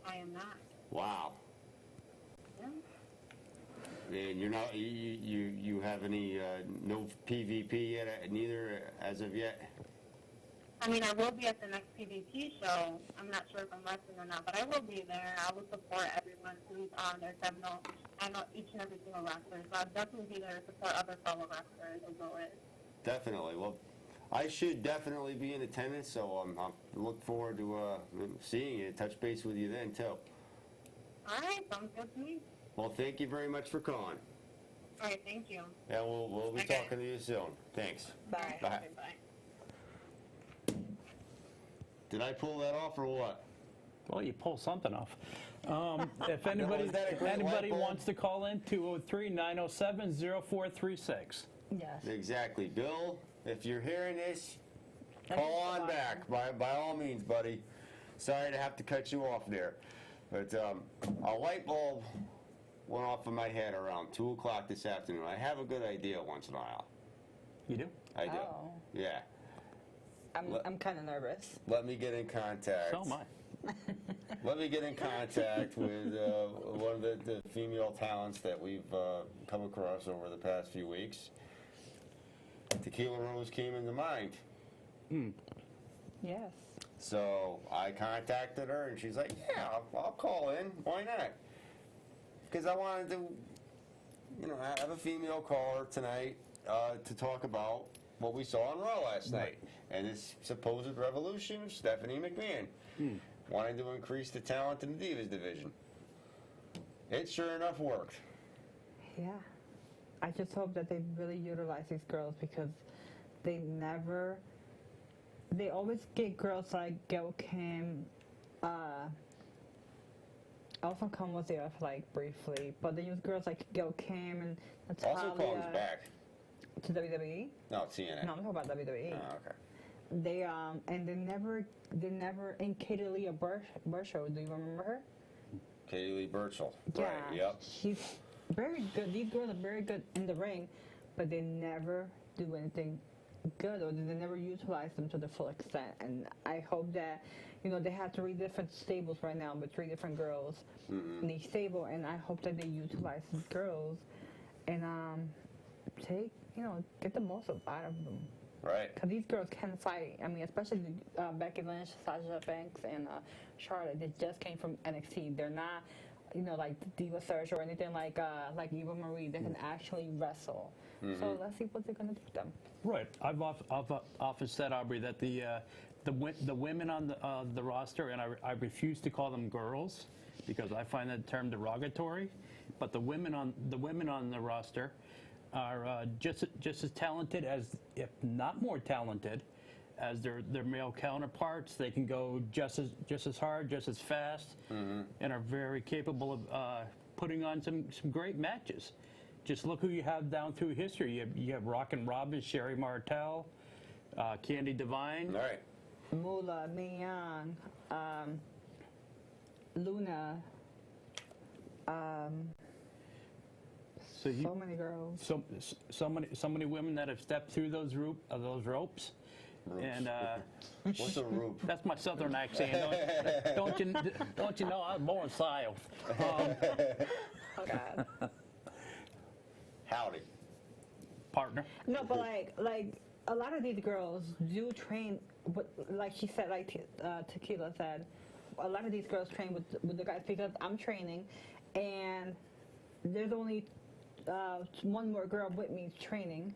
I am not. Wow. Yeah. And you're not, you have any, no PvP yet, neither as of yet? I mean, I will be at the next PvP show. I'm not sure if I'm wrestling or not, but I will be there. I will support everyone who's on there. I know each and every single wrestler, so I'll definitely be there to support other fellow wrestlers as always. Definitely. Well, I should definitely be in attendance, so I look forward to seeing you, touch base with you then, too. All right, sounds good to me. Well, thank you very much for calling. All right, thank you. And we'll be Okay. talking to you soon. Thanks. Bye. Bye. Okay, bye. Did I pull that off or what? Well, you pull something off. If anybody, Is that a if great anybody light bulb? wants to call in, 203-907-0436. Yes. Exactly. Bill, if you're hearing this, Thank you call so on much. back. By all means, buddy. Sorry to have to cut you off there. But a light bulb went off in my head around 2 o'clock this afternoon. I have a good idea once in a while. You do? I do. Oh. Yeah. I'm kind of nervous. Let me get in contact. So am I. Let me get in contact with one of the female talents that we've come across over the past few weeks. Tequila Rose came into mind. Yes. So I contacted her, and she's like, yeah, I'll call in. Why not? Because I wanted to, have a female caller tonight to talk about what we saw on Raw last night. And this supposed revolution of Stephanie McMahon. Wanting to increase the talent in the Divas division. It sure enough worked. Yeah. I just hope that they really utilize these girls because they always get girls like Gail Kim, also Khan was there like briefly, but they use girls like Gail Kim and Natalia. Also comes back. To WWE? No, TNA. No, I'm talking about WWE. Oh, okay. They never in Katie Lee Burchill. Do you remember her? Katie Lee Burchill. Yeah. Right, yep. She's very good. These girls are very good in the ring, but they never do anything good, or they never utilize them to the full extent. And I hope that, they have 3 different stables right now with 3 different girls in each stable, and I hope that they utilize these girls and get the most out of them. Right. Because these girls can fight. I mean, especially Becky Lynch, Sasha Banks, and Charlotte. They just came from NXT. They're not, like Diva Search or anything like Eva Marie. They can actually wrestle. So let's see what they're going to do with them. Right. I've often said, Aubrey, that the the women on the roster, and I refuse to call them girls because I find that term derogatory. But the women on the roster are just as talented as, if not more talented, as their male counterparts. They can go just as hard, just as fast, and are very capable of putting on some great matches. Just look who you have down through history. You have Rockin' Robin, Sherry Martel, Candy Devine. All right. Moolah, Mae Young, Luna, so many girls. So many women that have stepped through those ropes. And What's a roop? that's my southern accent. Don't you know I was born south? Oh God. Howdy. Partner. No, but like a lot of these girls do train, but like she said, like Tequila said, a lot of these girls train with the guys because I'm training, and there's only one more girl with me training,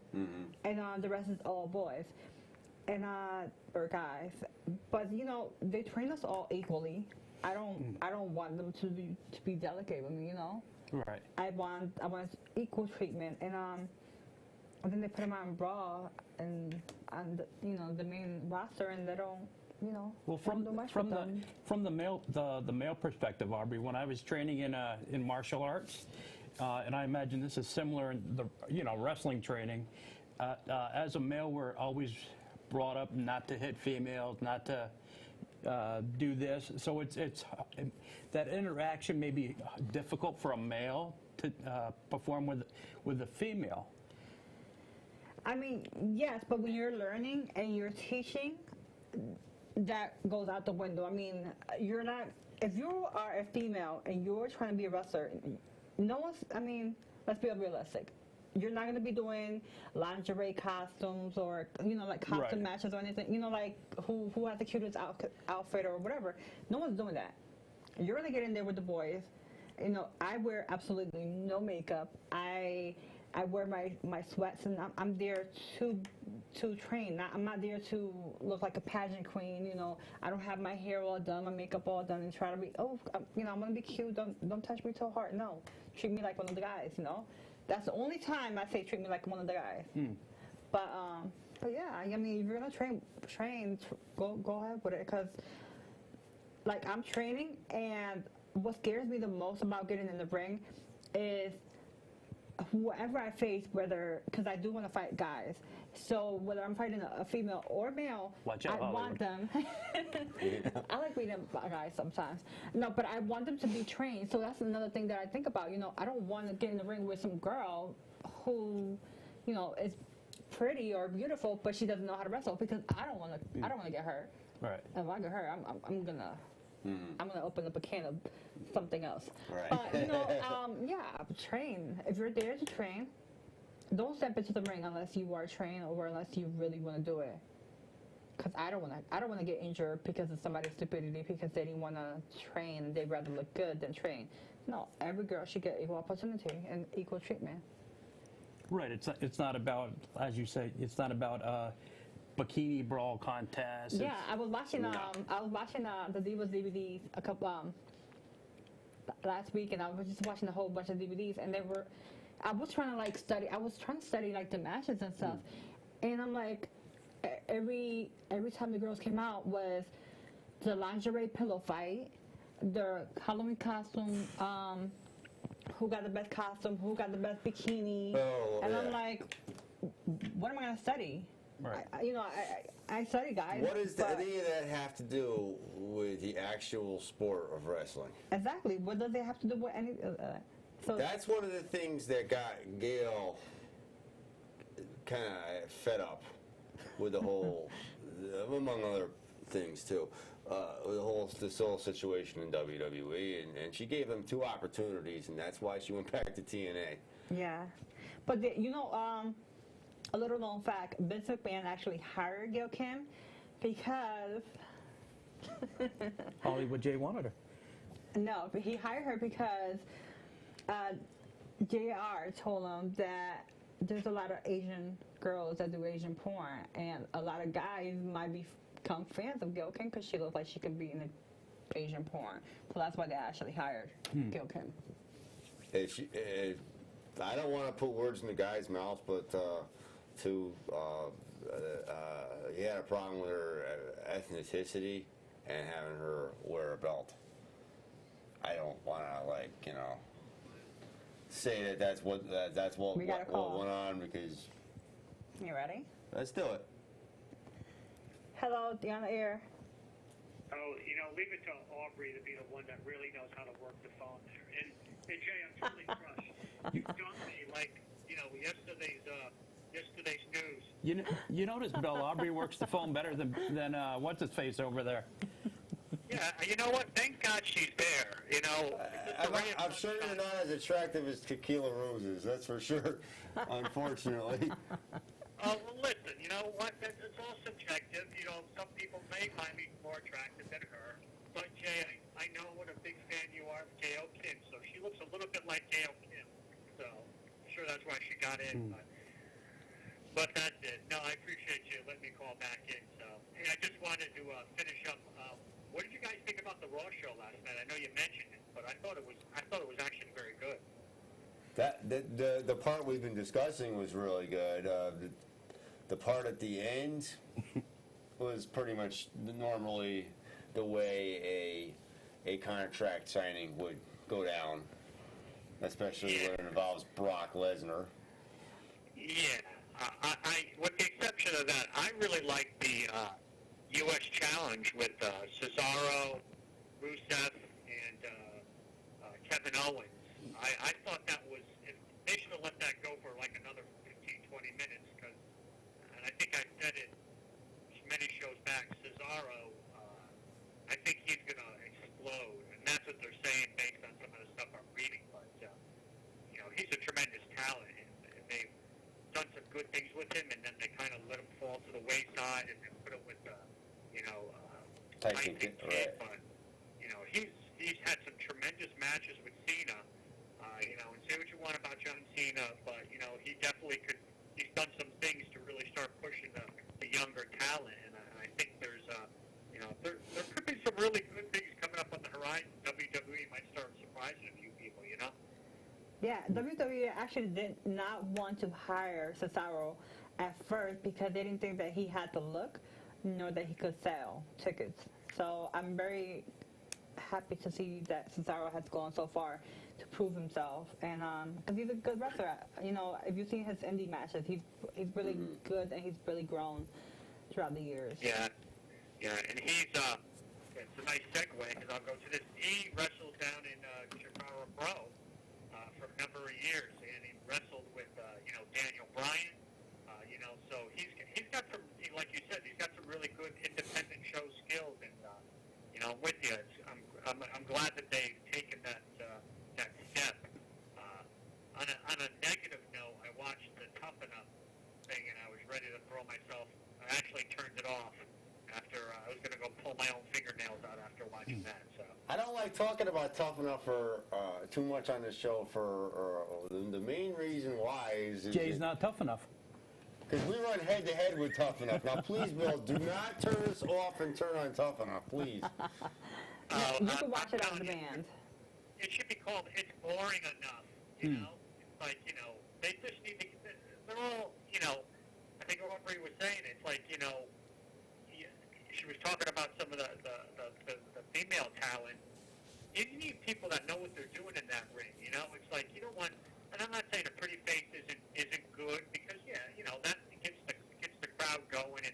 and the rest is all boys, and or guys. But you know, they train us all equally. I don't want them to be delicate with me, you know. Right. I want equal treatment, and then they put them on Raw and on the main roster, and they don't, you know. Well, don't do much with them. from the male perspective, Aubrey, when I was training in martial arts, and I imagine this is similar in the wrestling training. As a male, we're always brought up not to hit females, not to do this. So it's that interaction may be difficult for a male to perform with a female. I mean, yes, but when you're learning and you're teaching, that goes out the window. I mean, you're not. If you are a female and you're trying to be a wrestler, no one's. I mean, let's be realistic. You're not going to be doing lingerie costumes or like costume matches or anything. Like who has the cutest outfit or whatever. No one's doing that. You're going to get in there with the boys. I wear absolutely no makeup. I wear my sweats, and I'm there to train. I'm not there to look like a pageant queen. I don't have my hair all done, my makeup all done, and try to be I'm gonna be cute. Don't touch me so hard. No, treat me like one of the guys. That's the only time I say treat me like one of the guys. But yeah, I mean, if you're gonna train, go ahead with it, because like I'm training, and what scares me the most about getting in the ring is whoever I face, because I do want to fight guys. So whether I'm fighting a female or male, Watch out, I want them. I like beating guys sometimes. No, but I want them to be trained. So that's another thing that I think about. I don't want to get in the ring with some girl who, is pretty or beautiful, but she doesn't know how to wrestle, because I don't want to get hurt. Right. And if I get hurt, I'm gonna open up a can of something else. Right. But yeah, train. If you're there to train, don't step into the ring unless you are trained or unless you really want to do it. Because I don't want to get injured because of somebody's stupidity, because they didn't want to train. They'd rather look good than train. No, every girl should get equal opportunity and equal treatment. Right. It's not about, as you say, it's not about bikini brawl contests. Yeah, I was watching the Divas DVDs a couple last week, and I was just watching a whole bunch of DVDs, and I was trying to study. I was trying to study like the matches and stuff, and I'm like, every time the girls came out was the lingerie pillow fight, the Halloween costume, who got the best costume, who got the best bikini, and I'm like, what am I gonna study? Right. I study guys. What does any of that have to do with the actual sport of wrestling? Exactly. What does it have to do with any? So That's one of the things that got Gail kind of fed up with the whole, among other things too, with this whole situation in WWE, and she gave them 2 opportunities, and that's why she went back to TNA. yeah, but a little known fact: Vince McMahon actually hired Gail Kim because Hollywood J wanted her. no, but he hired her because JR told him that there's a lot of Asian girls that do Asian porn, and a lot of guys might be become fans of Gail Kim because she looks like she could be in the Asian porn. So that's why they actually hired Gail Kim. I don't want to put words in the guy's mouth, but he had a problem with her ethnicity and having her wear a belt. I don't want to say that's what We got a call. went on because. You ready? Let's do it. Hello, you're on the air. Oh, leave it to Aubrey to be the one that really knows how to work the phone there. And Jay, I'm totally crushed. You've done me like, yesterday's news. You notice, Bill, Aubrey works the phone better than what's his face over there. Yeah, you know what? Thank God she's there. I'm sure you're not as attractive as Tequila Roses. That's for sure. Unfortunately. Oh, well, listen, you know what? It's all subjective. Some people may find me more attractive than her. But, Jay, I know what a big fan you are of Gail Kim, so she looks a little bit like Gail Kim. So, I'm sure that's why she got in. But that's it. No, I appreciate you letting me call back in. So, hey, I just wanted to finish up. What did you guys think about the Raw show last night? I know you mentioned it, but I thought it was actually very good. The part we've been discussing was really good. The part at the end was pretty much normally the way a contract signing would go down, especially when it involves Brock Lesnar. Yeah, I with the exception of that, I really like the U.S. challenge with Cesaro, Rusev, and Kevin Owens. I thought that was, they should have let that go for like another 15, 20 minutes, and I think I said it many shows back, Cesaro, I think he's going to explode, and that's what they're saying based on some of the stuff I'm reading, but, he's a tremendous talent, and they've done some good things with him, and then they kind of let him fall to the wayside and put him with, Tyson Kidd, right. But, he's had some tremendous matches with Cena, and say what you want about John Cena, but, he definitely he's done some things to really start pushing the younger talent, and I think there's, there could be some really good things coming up on the horizon. WWE might start surprising a few people, Yeah, WWE actually did not want to hire Cesaro at first because they didn't think that he had the look, nor that he could sell tickets. So I'm very happy to see that Cesaro has gone so far to prove himself, and because he's a good wrestler. If you've seen his indie matches, he's really good, and he's really grown throughout the years. Yeah, and he's it's a nice segue because I'll go to this. He wrestled down in Chicago Pro for a number of years, and he wrestled with Daniel Bryan. So he's got some, like you said, he's got some really good independent show skills, and I'm with you. I'm glad that they've taken that step. On a negative note, I watched the Tough Enough thing, and I was ready to throw myself. I actually turned it off after I was going to go pull my own fingernails out after watching that. So I don't like talking about Tough Enough for too much on this show. The main reason why is Jay's not tough enough. Because we run head to head with Tough Enough. Now, please, Bill, do not turn us off and turn on Tough Enough, please. You can watch it on demand. It should be called It's Boring Enough, It's like, they just need to, they're all, I think Aubrey was saying, it's like, she was talking about some of the female talent. You need people that know what they're doing in that ring, It's like, you don't want, and I'm not saying a pretty face isn't good, because, that gets the crowd going, and,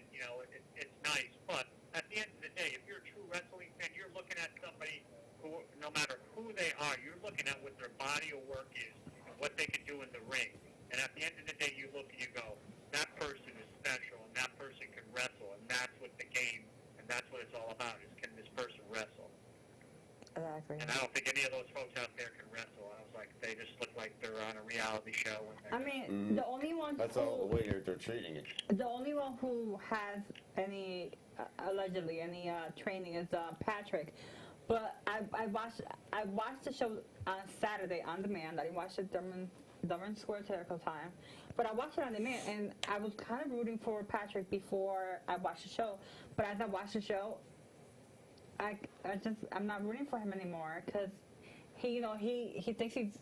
it's nice, but at the end of the day, if you're a true wrestling fan, you're looking at somebody who, no matter who they are, you're looking at what their body of work is and what they can do in the ring. And at the end of the day, you look and you go, that person is special, and that person can wrestle, and that's what the game, and that's what it's all about, is can this person wrestle? Exactly. And I don't think any of those folks out there can wrestle. I was like, they just look like they're on a reality show. The only one That's all the way they're treating it. The only one who has any, allegedly, any training is Patrick. But I watched the show on Saturday on demand. I didn't watch it during during school circle time. But I watched it on demand, and I was kind of rooting for Patrick before I watched the show. But as I watched the show, I'm not rooting for him anymore because he thinks he's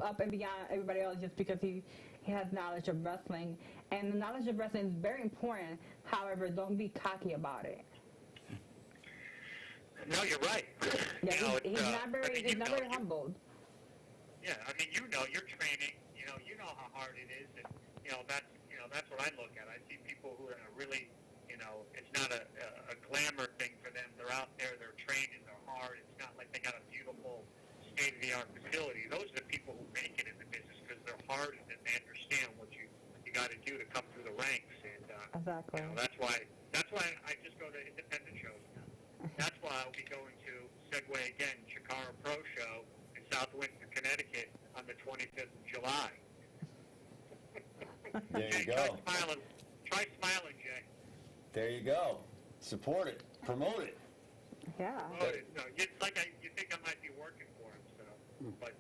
up and beyond everybody else just because he has knowledge of wrestling, and the knowledge of wrestling is very important. However, don't be cocky about it. No, you're right. Yeah, You know, he's not very you know, humbled. Yeah, I mean, you're training. You know how hard it is, and that's what I look at. I see people who are really, it's not a glamour thing for them. They're out there, they're training, they're hard. It's not like they got a beautiful state-of-the-art facility. Those are the people who make it in the business because they're hard and they understand what you got to do to come through the ranks. And Exactly. that's why I just go to independent shows now. That's why I'll be going to Segway again, Chikara Pro Show in South Windsor, Connecticut on the 25th of July. There you Jay, go. Try smiling, Jay. There you go. Support it. Promote it. Yeah. Oh, no, you think I might be working for him, so. But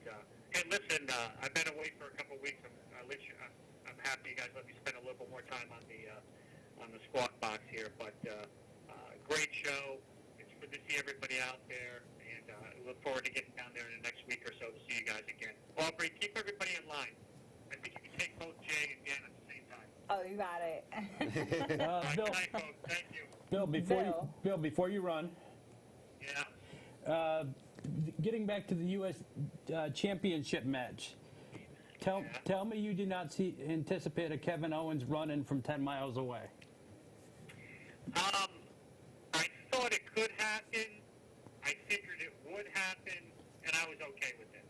hey, listen, I've been away for a couple of weeks. I'm happy you guys let me spend a little bit more time on the squawk box here. But great show. It's good to see everybody out there, and I look forward to getting down there in the next week or so to see you guys again. Aubrey, keep everybody in line. I think you can take both Jay and Dan at the same time. Oh, you got it. All right, Bill, good night, folks. Thank you. Bill, before you run, Yeah. getting back to the U.S. Championship match, tell me you did not anticipate a Kevin Owens run-in from 10 miles away. I thought it could happen. I figured it would happen, and I was okay with it.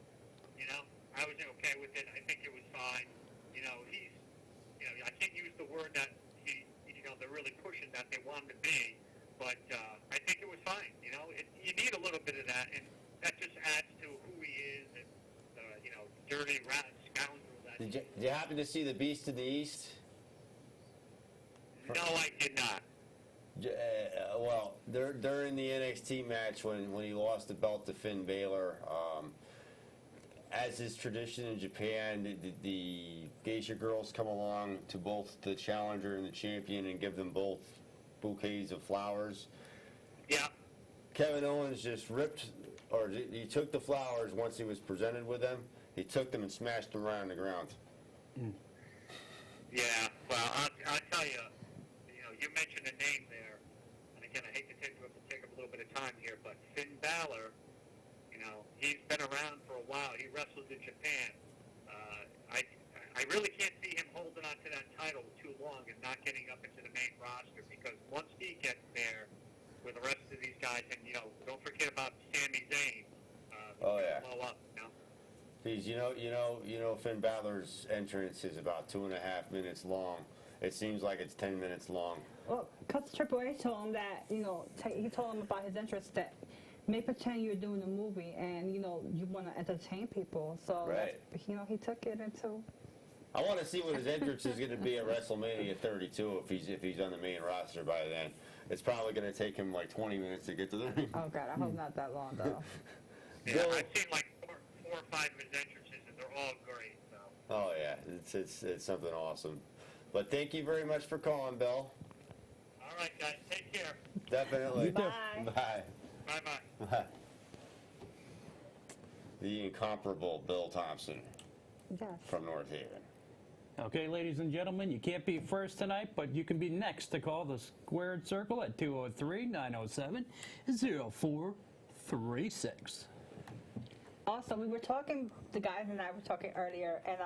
I was okay with it. I think it was fine. I can't use the word that they're really pushing that they want him to be, but I think it was fine. You need a little bit of that, and that just adds to who he is and dirty rat scoundrel. Did you happen to see the Beast in the East? No, I did not. Well, during the NXT match when he lost the belt to Finn Balor, as is tradition in Japan, the geisha girls come along to both the challenger and the champion and give them both bouquets of flowers. Yeah. Kevin Owens just he took the flowers once he was presented with them. He took them and smashed them around the ground. Yeah. Well, I'll tell you. You mentioned a name there, and again, I hate to take up a little bit of time here, but Finn Balor. He's been around for a while. He wrestled in Japan. I really can't see him holding on to that title too long and not getting up into the main roster because once he gets there with the rest of these guys, and don't forget about Sami Zayn. Oh yeah. Blow up. Please, Finn Balor's entrance is about 2.5 minutes long. It seems like it's 10 minutes long. Well, because Triple H told him that, he told him about his interest that may pretend you're doing a movie and, you want to entertain people. So, right. He took it into... I want to see what his entrance is going to be at WrestleMania 32 if he's on the main roster by then. It's probably going to take him like 20 minutes to get to the ring. Oh, God, I hope not that long, though. Yeah, I've seen like four or five of his entrances, and they're all great. So. Oh, yeah. It's something awesome. But thank you very much for calling, Bill. All right, guys. Take care. Definitely. You too. Bye. Bye. Bye-bye. Bye. The incomparable Bill Thompson Yes. from North Haven. Okay, ladies and gentlemen, you can't be first tonight, but you can be next to call the Squared Circle at 203-907-0436. Also, the guys and I were talking earlier, and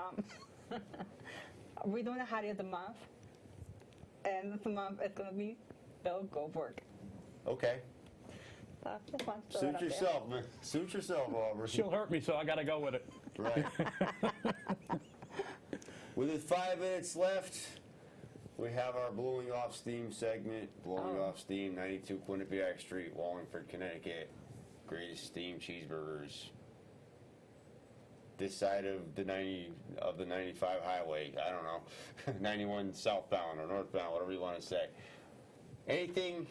we're doing the Hottie of the Month. And this month it's going to be Bill Goldberg. Okay. So just want to throw it Suit up there. yourself, man. Suit yourself, Aubrey. She'll hurt me, so I got to go with it. Right. With 5 minutes left, we have our Blowing Off Steam segment. Blowing Off Steam, 92 Quinnipiac Street, Wallingford, Connecticut. Greatest steam cheeseburgers. This side of the 95 highway. I don't know. 91 southbound or northbound, whatever you want to say. Anything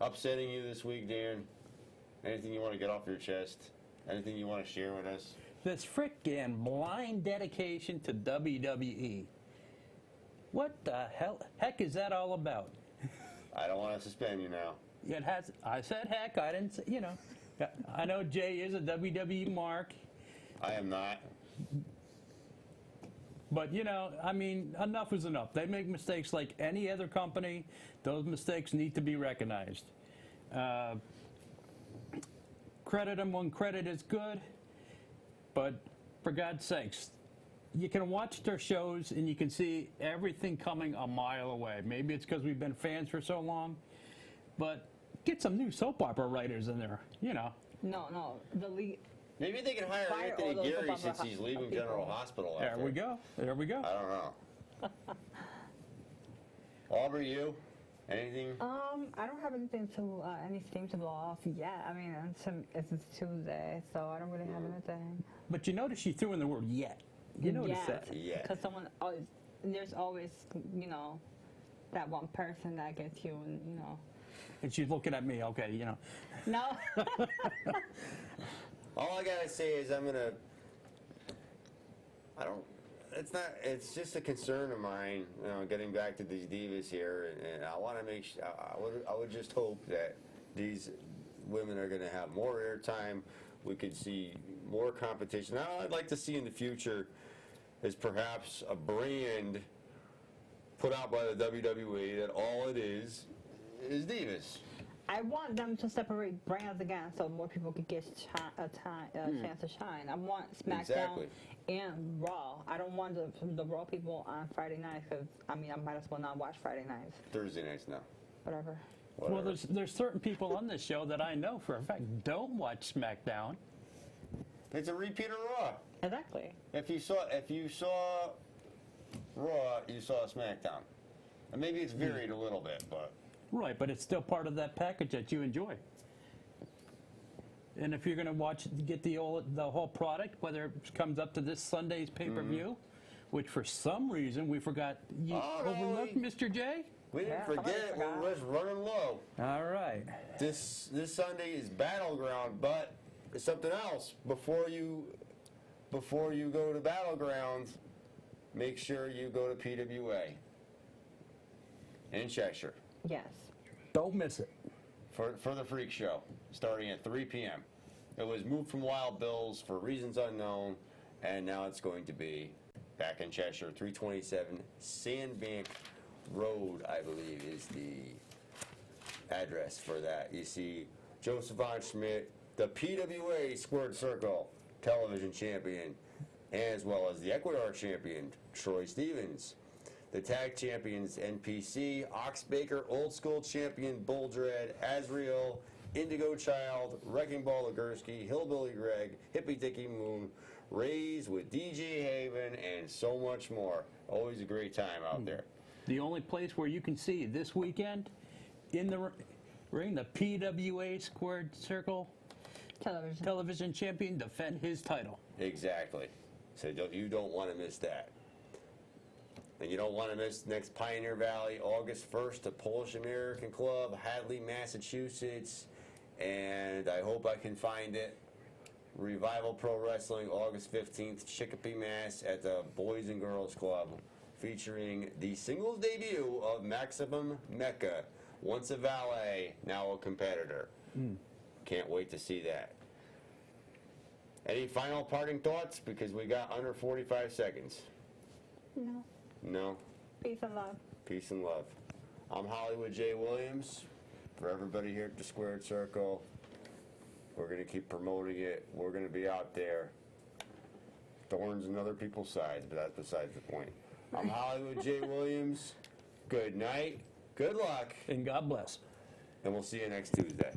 upsetting you this week, Dan? Anything you want to get off your chest? Anything you want to share with us? this frickin' blind dedication to WWE. What the heck is that all about? I don't want to suspend you now. It has. I said heck. I didn't say. I know Jay is a WWE mark, I am not. but I mean, enough is enough. They make mistakes like any other company. Those mistakes need to be recognized. Credit them when credit is good, but for God's sakes, you can watch their shows and you can see everything coming a mile away. Maybe it's because we've been fans for so long, but get some new soap opera writers in there. No, the lead. Maybe they can hire Fire all Anthony those Gary above since our he's leaving people. General Hospital. There after. we go. There we go. I don't know. Aubrey, you? Anything? I don't have anything to any steam to blow off yet. I mean, it's Tuesday, so I don't really have anything. But you notice she threw in the word yet. You notice that? Yeah. Because there's always, that one person that gets you, and And she's looking at me. Okay, No. All I gotta say is it's just a concern of mine, getting back to these divas here, and I want to make sure, I would just hope that these women are gonna have more airtime. We could see more competition. Now, I'd like to see in the future is perhaps a brand put out by the WWE that all it is divas. I want them to separate brands again so more people could get a chance to shine. I want SmackDown Exactly. and Raw. I don't want the Raw people on Friday nights because, I might as well not watch Friday nights. Thursday nights now. Whatever. Well, there's certain people on this show that I know for a fact don't watch SmackDown. It's a repeat of Raw. Exactly. If you saw Raw, you saw SmackDown. And maybe it's varied a little bit, but Right, but it's still part of that package that you enjoy. And if you're going to get the whole product, whether it comes up to this Sunday's pay-per-view, which for some reason we forgot, you Oh, no, overlooked, Mr. J? we didn't Yeah, forget it. somebody We were just running low. All right. This Sunday is Battleground, but it's something else. Before you go to Battleground, make sure you go to PWA in Cheshire Yes. Don't miss it. for the Freak Show, starting at 3 p.m. It was moved from Wild Bill's for reasons unknown, and now it's going to be back in Cheshire, 327 Sandbank Road, I believe, is the address for that. You see Joseph Von Schmidt, the PWA Squared Circle television champion, as well as the Ecuador champion, Troy Stevens. The tag champions, NPC, Ox Baker, Old School champion, Bull Dread, Azrael, Indigo Child, Wrecking Ball Legursky, Hillbilly Greg, Hippie Dicky Moon, Rays with DJ Haven, and so much more. Always a great time out there. The only place where you can see this weekend in the ring, the PWA Squared Circle television champion defend his title. Exactly. So you don't want to miss that. And you don't want to miss next Pioneer Valley, August 1st, to Polish American Club, Hadley, Massachusetts. And I hope I can find it. Revival Pro Wrestling, August 15th, Chicopee, Mass, at the Boys and Girls Club, featuring the singles debut of Maximum Mecca, once a valet, now a competitor. Can't wait to see that. Any final parting thoughts? Because we got under 45 seconds. No. No? Peace and love. Peace and love. I'm Hollywood J. Williams. For everybody here at the Squared Circle, we're going to keep promoting it. We're going to be out there. Thorns in other people's sides, but that's besides the point. I'm Hollywood J. Williams. Good night. Good luck. And God bless. And we'll see you next Tuesday.